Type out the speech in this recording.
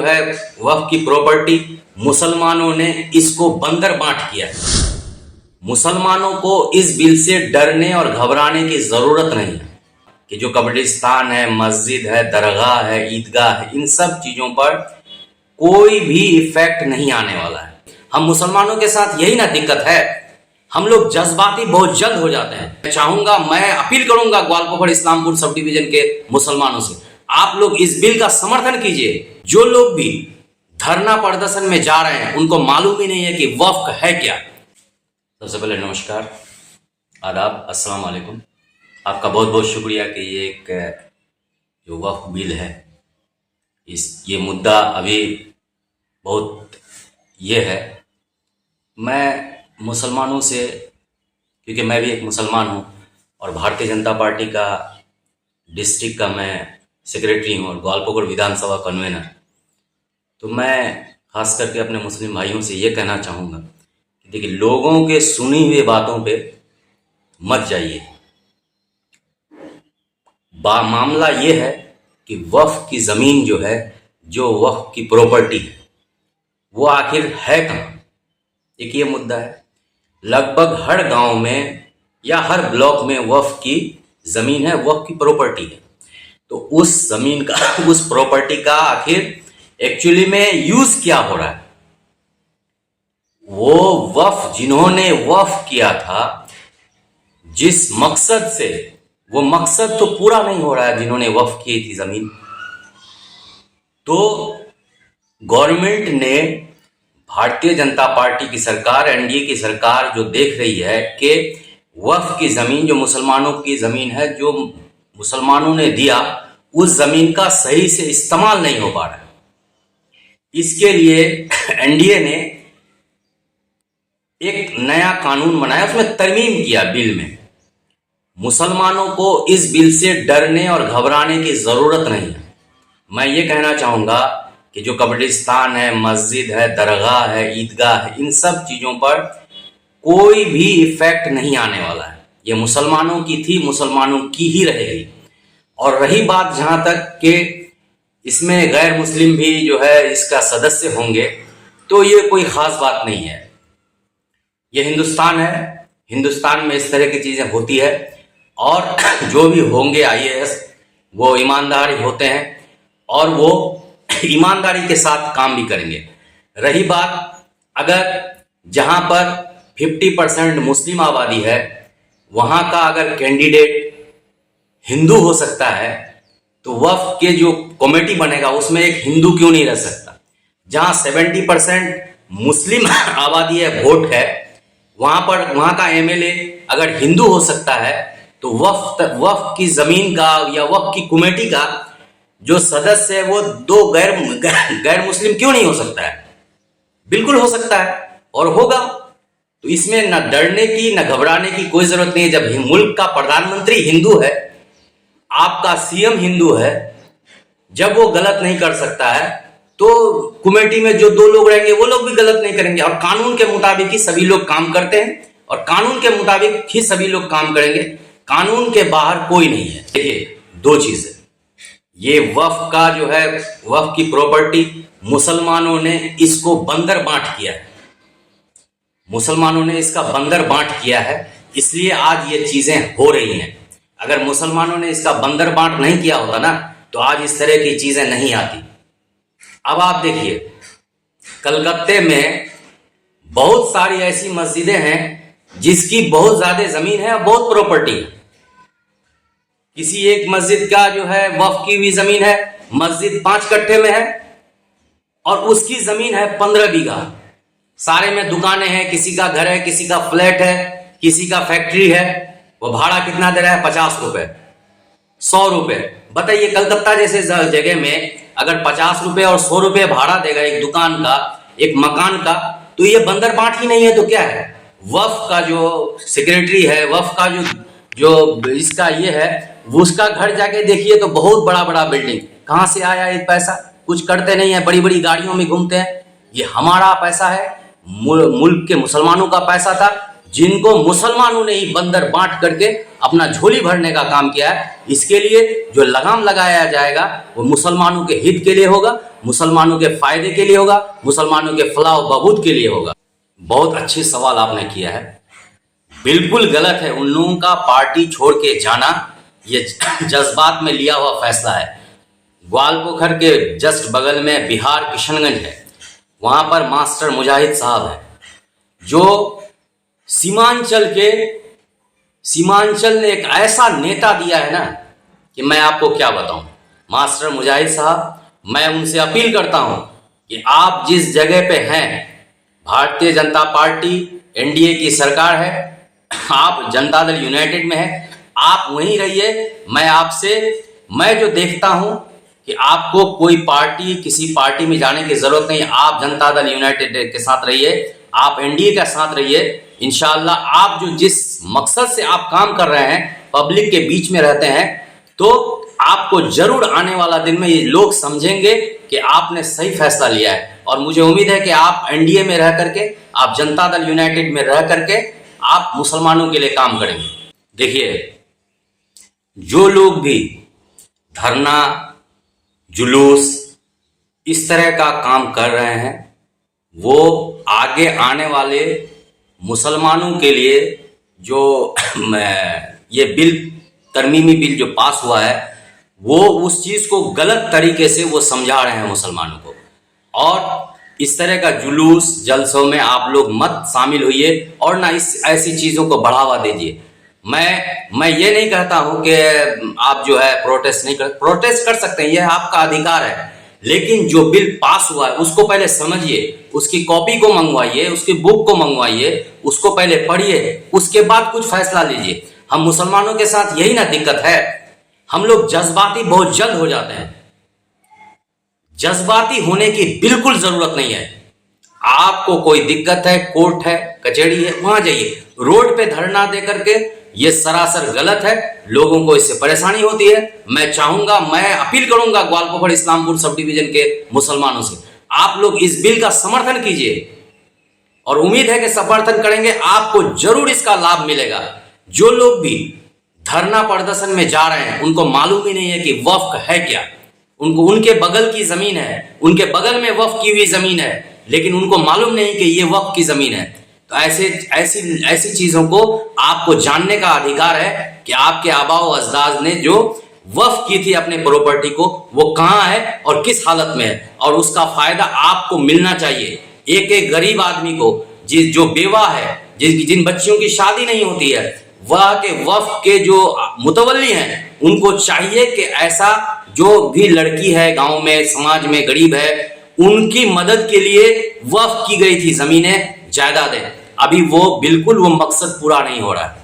है वक्फ की प्रॉपर्टी, मुसलमानों ने इसको बंदर बांट किया है। मुसलमानों को इस बिल से डरने और घबराने की जरूरत नहीं है कि जो कब्रिस्तान है, मस्जिद है, दरगाह है, ईदगाह है, इन सब चीजों पर कोई भी इफेक्ट नहीं आने वाला है। हम मुसलमानों के साथ यही ना दिक्कत है, हम लोग जज्बाती बहुत जल्द हो जाते हैं। मैं अपील करूंगा ग्वालपोखर इस्लामपुर सब डिवीजन के मुसलमानों से, आप लोग इस बिल का समर्थन कीजिए। जो लोग भी धरना प्रदर्शन में जा रहे हैं उनको मालूम ही नहीं है कि वक्फ है क्या। सबसे पहले नमस्कार, आदाब, अस्सलाम वालेकुम। आपका बहुत बहुत शुक्रिया कि ये एक जो वक्फ बिल है, ये मुद्दा अभी बहुत ये है। मैं मुसलमानों से, क्योंकि मैं भी एक मुसलमान हूँ और भारतीय जनता पार्टी का डिस्ट्रिक्ट का मैं सेक्रेटरी हूँ और ग्वालपोखर विधानसभा कन्वेनर, तो मैं खास करके अपने मुस्लिम भाइयों से ये कहना चाहूँगा कि देखिए, लोगों के सुनी हुई बातों पे मत जाइए। मामला ये है कि वक्फ की ज़मीन जो है, जो वक्फ की प्रॉपर्टी है, वो आखिर है कहाँ, एक ये मुद्दा है। लगभग हर गांव में या हर ब्लॉक में वक्फ की ज़मीन है, वक्फ की प्रॉपर्टी है। तो उस ज़मीन का, उस प्रॉपर्टी का आखिर एक्चुअली में यूज़ क्या हो रहा है? वो वक्फ जिन्होंने वक्फ किया था, जिस मकसद से, वो मकसद तो पूरा नहीं हो रहा है जिन्होंने वक्फ की थी ज़मीन। तो गवर्नमेंट ने, भारतीय जनता पार्टी की सरकार, एनडीए की सरकार जो देख रही है कि वक्फ की ज़मीन, जो मुसलमानों की ज़मीन है, जो मुसलमानों ने दिया, उस ज़मीन का सही से इस्तेमाल नहीं हो पा रहा है। इसके लिए एनडीए ने एक नया कानून बनाया, उसमें तरमीम किया बिल में। मुसलमानों को इस बिल से डरने और घबराने की ज़रूरत नहीं है। मैं ये कहना चाहूँगा कि जो कब्रिस्तान है, मस्जिद है, दरगाह है, ईदगाह है, इन सब चीज़ों पर कोई भी इफेक्ट नहीं आने वाला है। ये मुसलमानों की थी, मुसलमानों की ही रहेगी। और रही बात जहाँ तक कि इसमें गैर मुस्लिम भी जो है इसका सदस्य होंगे, तो ये कोई ख़ास बात नहीं है। ये हिंदुस्तान है, हिंदुस्तान में इस तरह की चीज़ें होती है और जो भी होंगे आईएएस, वो ईमानदार ही होते हैं और वो ईमानदारी के साथ काम भी करेंगे। रही बात, अगर जहां पर 50% मुस्लिम आबादी है, वहां का अगर कैंडिडेट हिंदू हो सकता है, तो वक्फ के जो कमेटी बनेगा उसमें एक हिंदू क्यों नहीं रह सकता? जहां 70% मुस्लिम आबादी है, वोट है, वहां का एमएलए अगर हिंदू हो सकता है, तो वक्फ की जमीन का या वक्फ की कमेटी का जो सदस्य है वो दो गैर मुस्लिम क्यों नहीं हो सकता है? बिल्कुल हो सकता है और होगा। तो इसमें न डरने की न घबराने की कोई जरूरत नहीं है। जब मुल्क का प्रधानमंत्री हिंदू है, आपका सीएम हिंदू है, जब वो गलत नहीं कर सकता है, तो कमेटी में जो दो लोग रहेंगे वो लोग भी गलत नहीं करेंगे। और कानून के मुताबिक ही सभी लोग काम करते हैं और कानून के मुताबिक ही सभी लोग काम करेंगे। कानून के बाहर कोई नहीं है। देखिए, दो चीजें, ये वक्फ का जो है, वक्फ की प्रॉपर्टी, मुसलमानों ने इसको बंदर बांट किया है। मुसलमानों ने इसका बंदर बांट किया है, इसलिए आज ये चीजें हो रही हैं। अगर मुसलमानों ने इसका बंदर बांट नहीं किया होता ना, तो आज इस तरह की चीजें नहीं आती। अब आप देखिए, कलकत्ते में बहुत सारी ऐसी मस्जिदें हैं जिसकी बहुत ज्यादा जमीन है और बहुत प्रॉपर्टी है। किसी एक मस्जिद का जो है वक्फ की भी जमीन है, मस्जिद 5 कट्ठे में है और उसकी जमीन है 15 बीघा। सारे में दुकानें हैं, किसी का घर है, किसी का फ्लैट है, किसी का फैक्ट्री है। वो भाड़ा कितना दे रहा है? 50 रुपए, 100 रुपए। बताइए, कलकत्ता जैसे जगह में अगर 50 रुपए और 100 रुपए भाड़ा देगा एक दुकान का, एक मकान का, तो ये बंदर बांट ही नहीं है तो क्या है? वक्फ का जो सेक्रेटरी है, वक्फ का जो इसका ये है, वो उसका घर जाके देखिए तो बहुत बड़ा बड़ा बिल्डिंग। कहाँ से आया ये पैसा? कुछ करते नहीं है, बड़ी बड़ी गाड़ियों में घूमते हैं। ये हमारा पैसा है, मुल्क के मुसलमानों का पैसा था, जिनको मुसलमानों ने ही बंदर बांट करके अपना झोली भरने का काम किया है। इसके लिए जो लगाम लगाया जाएगा वो मुसलमानों के हित के लिए होगा, मुसलमानों के फायदे के लिए होगा, मुसलमानों के फलाह व बहबूद के लिए होगा। बहुत अच्छे सवाल आपने किया है। बिल्कुल गलत है उन लोगों का पार्टी छोड़ के जाना, ये जज्बात में लिया हुआ फैसला है। ग्वालपोखर के जस्ट बगल में बिहार किशनगंज है, वहां पर मास्टर मुजाहिद साहब है जो सीमांचल ने एक ऐसा नेता दिया है ना कि मैं आपको क्या बताऊं। मास्टर मुजाहिद साहब, मैं उनसे अपील करता हूं कि आप जिस जगह पे हैं, भारतीय जनता पार्टी एनडीए की सरकार है, आप जनता दल यूनाइटेड में है, आप वहीं रहिए। मैं जो देखता हूं कि आपको कोई पार्टी, किसी पार्टी में जाने की जरूरत नहीं। आप जनता दल यूनाइटेड के साथ रहिए, आप एनडीए के साथ रहिए। इंशाअल्लाह आप जो जिस मकसद से आप काम कर रहे हैं, पब्लिक के बीच में रहते हैं, तो आपको जरूर आने वाला दिन में ये लोग समझेंगे कि आपने सही फैसला लिया है। और मुझे उम्मीद है कि आप एनडीए में रह करके, आप जनता दल यूनाइटेड में रह करके आप मुसलमानों के लिए काम करेंगे। देखिए, जो लोग भी धरना, जुलूस, इस तरह का काम कर रहे हैं, वो आगे आने वाले मुसलमानों के लिए जो ये बिल, तरमीमी बिल जो पास हुआ है, वो उस चीज को गलत तरीके से वो समझा रहे हैं मुसलमानों को। और इस तरह का जुलूस, जलसों में आप लोग मत शामिल होइए और ना ऐसी चीजों को बढ़ावा दीजिए। मैं ये नहीं कहता हूं कि आप जो है प्रोटेस्ट कर सकते हैं, यह आपका अधिकार है, लेकिन जो बिल पास हुआ है उसको पहले समझिए, उसकी कॉपी को मंगवाइए, उसकी बुक को मंगवाइए, उसको पहले पढ़िए, उसके बाद कुछ फैसला लीजिए। हम मुसलमानों के साथ यही ना दिक्कत है, हम लोग जज्बाती बहुत जल्द हो जाते हैं। जज्बाती होने की बिल्कुल जरूरत नहीं है। आपको कोई दिक्कत है, कोर्ट है, कचहरी है, वहां जाइए। रोड पे धरना दे करके ये सरासर गलत है, लोगों को इससे परेशानी होती है। मैं अपील करूंगा ग्वालपोखर इस्लामपुर सब डिवीजन के मुसलमानों से, आप लोग इस बिल का समर्थन कीजिए और उम्मीद है कि समर्थन करेंगे, आपको जरूर इसका लाभ मिलेगा। जो लोग भी धरना प्रदर्शन में जा रहे हैं, उनको मालूम ही नहीं है कि वक्फ है क्या। उनके बगल की जमीन है, उनके बगल में वक्फ की हुई जमीन है, लेकिन उनको मालूम नहीं कि ये वक्फ की जमीन है। तो ऐसी चीजों को आपको जानने का अधिकार है कि आपके आबा व अजदाद ने जो वक्फ की थी अपने प्रॉपर्टी को, वो कहां है और किस हालत में है, और उसका फायदा आपको मिलना चाहिए। एक एक गरीब आदमी को, जो बेवा है, जिन बच्चियों की शादी नहीं होती है, वह के वक्फ के जो मुतवल्ली हैं, उनको चाहिए कि ऐसा जो भी लड़की है गांव में, समाज में गरीब है, उनकी मदद के लिए वक्फ की गई थी जमीनें, जायदादें, अभी वो बिल्कुल वो मकसद पूरा नहीं हो रहा है।